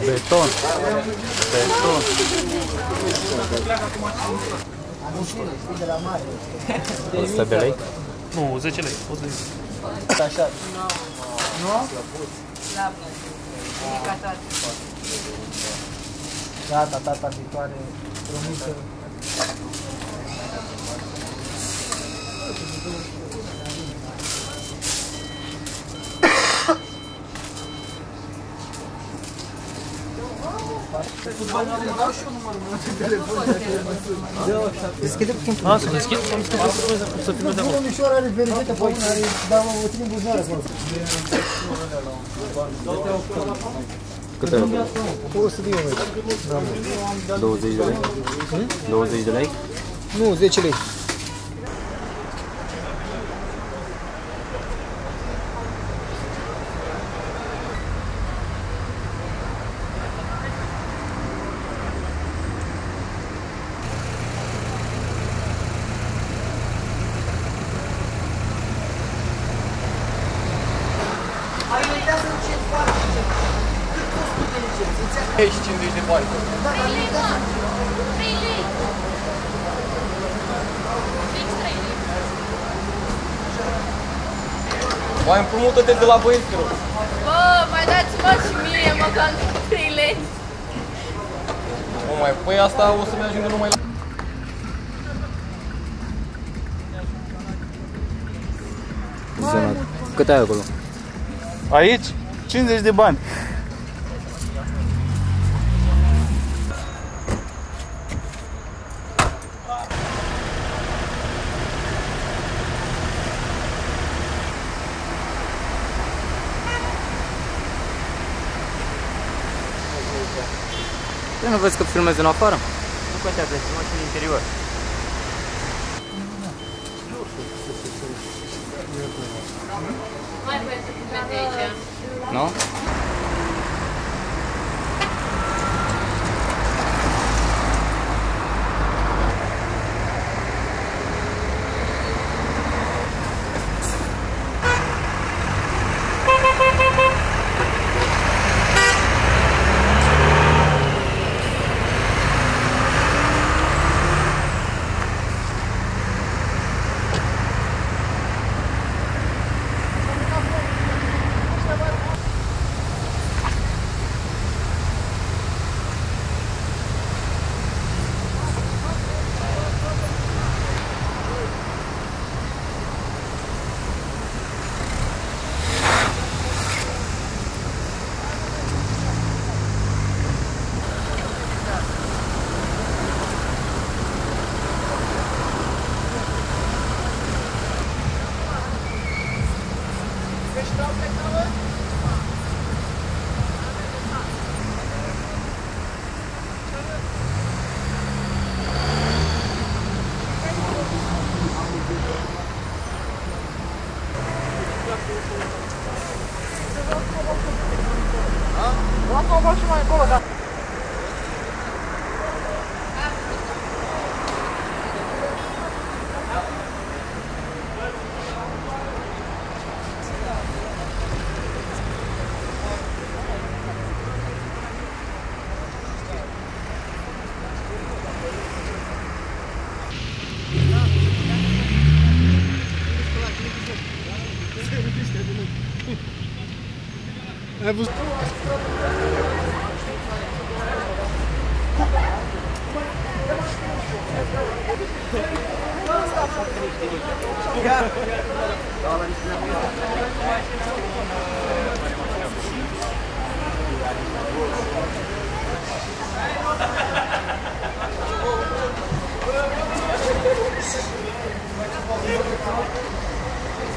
Beton. Beton. 100 de lei? Nu, 10 lei. Așa. Nu? Gata, data viitoare, promisă. Deschide puțin. A, să deschid? Să filmez de acolo. Un mișor are verizetă pe una, dar o ținem buzunară acolo. Cât ai? 100 de euro. 20 de lei? 20 de lei? Nu, 10 lei. Ei, și 50 de bani. 3 lei, mă! 3 lei! Fix 3 lei. Mai împrumută-te de la băieți, te rog. Bă, mai dați-mă și mie, măcar 3 lei. Nu mai, păi asta o să-mi ajungă numai la... Zona. Cât ai acolo? Aici? 50 de bani. Nu vezi că filmezi în afară? Nu contează, filmăm și în interior. Mai băi să filmezi aici. Nu? Ai văzut?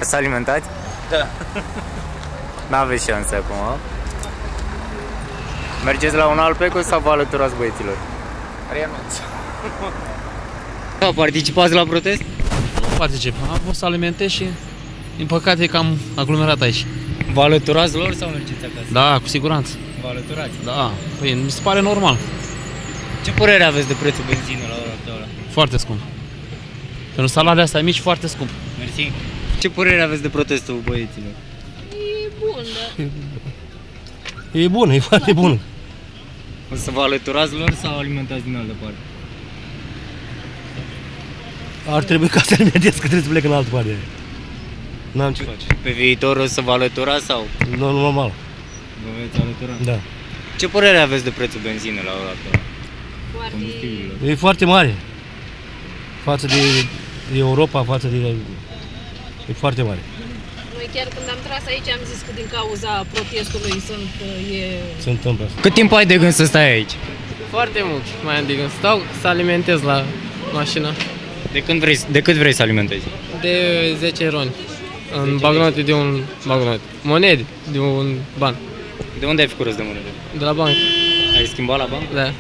Să alimentați? Da. N-aveți șanse acum. Mergeți la un alt pecul sau vă alăturați băieților? Renunț. Da, participați la protest? Nu particip. Am fost să alimentez și, din păcate, e cam aglomerat aici. Vă alăturați lor sau mergeți acasă? Da, cu siguranță. Vă alăturați? Da. Păi, mi se pare normal. Ce părere aveți de prețul benzinei la ora actuală? Foarte scump. Pentru salariile astea mici, foarte scump. Mersi. Ce părere aveți de protestul băieților? E bun, da. E bună, e foarte bună. O să vă alăturați lor sau alimentați din altă parte? Ar trebui ca să alimentez, că trebuie să plec în altă parte. N-am ce face. Pe viitor o să vă alăturați sau Normal, vă veți alătura? da. Ce părere aveți de prețul benzinei la ora actuală? Foarte... Combustibililor? E foarte mare. Față de Europa, față de... E foarte mare. Noi chiar când am tras aici am zis că din cauza protestului Se întâmplă asta. Cât timp ai de gând să stai aici? Foarte mult mai am de gând. Stau să alimentez la mașină De cât vrei să alimentezi? de 10 roni. În bagnote de un bagnot. Monede de un ban. De unde ai făcut rost de monede? De la bancă. Ai schimbat la bancă? Da.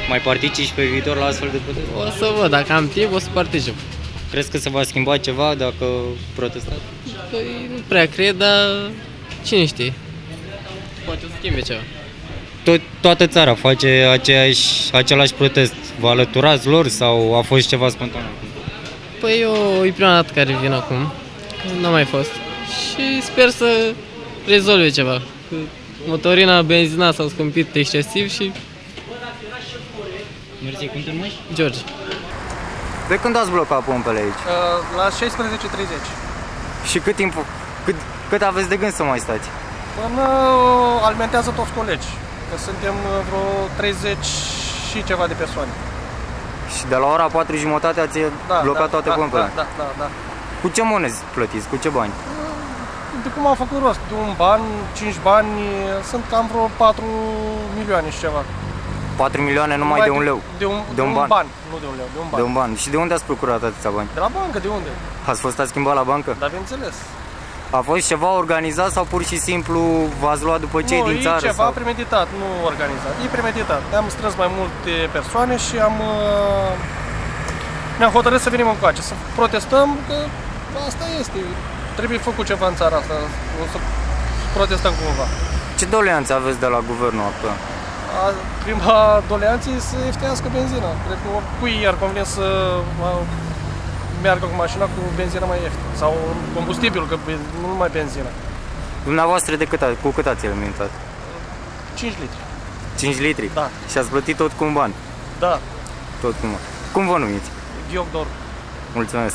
Mai participi pe viitor la astfel de proteste? O să văd, dacă am timp, o să particip. Crezi că se va schimba ceva dacă protestați? Păi nu prea cred, dar cine știe? Poate să schimbe ceva. Toată țara face același protest. Vă alăturați lor sau a fost ceva spontan? Păi e prima dată care vin acum. N-am mai fost. Și sper să rezolve ceva. Că motorina, benzina s-au scumpit excesiv și Mersi, cum te numești? George. De când ați blocat pompele aici? La 16:30. Și cât aveți de gând să mai stați? Până alimentează toți colegi, că suntem vreo 30 și ceva de persoane. Și de la ora 4:30 ați blocat toate pompele? Da. Cu ce monezi plătiți? Cu ce bani? De cum am făcut rost? De un ban, 5 bani, sunt cam vreo 4 milioane și ceva. 4 milioane numai de un leu? De un ban. Nu de un leu, de un ban. De un ban. Și de unde ați procurat atâția bani? De la bancă, de unde? Ați fost ați schimbat la bancă? Dar bineînțeles. A fost ceva organizat sau pur și simplu v-ați luat după cei din țară? Nu, e ceva sau? premeditat, nu organizat. E premeditat. Am strâns mai multe persoane și ne-am hotărât să venim încoace, să protestăm, că asta este. Trebuie făcut ceva în țara asta, o să protestăm cumva. Ce doleanțe aveți de la guvernul actual? Prima doleanță e să ieftinească benzina. Cred că cui i-ar convine să meargă cu mașina cu benzina mai ieftină. Sau combustibil, că nu numai benzina. Dumneavoastră cu cât ați alimentat? 5 litri. 5 litri? Da. Și ați plătit tot cu un ban? Da. Tot cu un ban. Cum vă numiți? Ghiog Dor. Mulțumesc!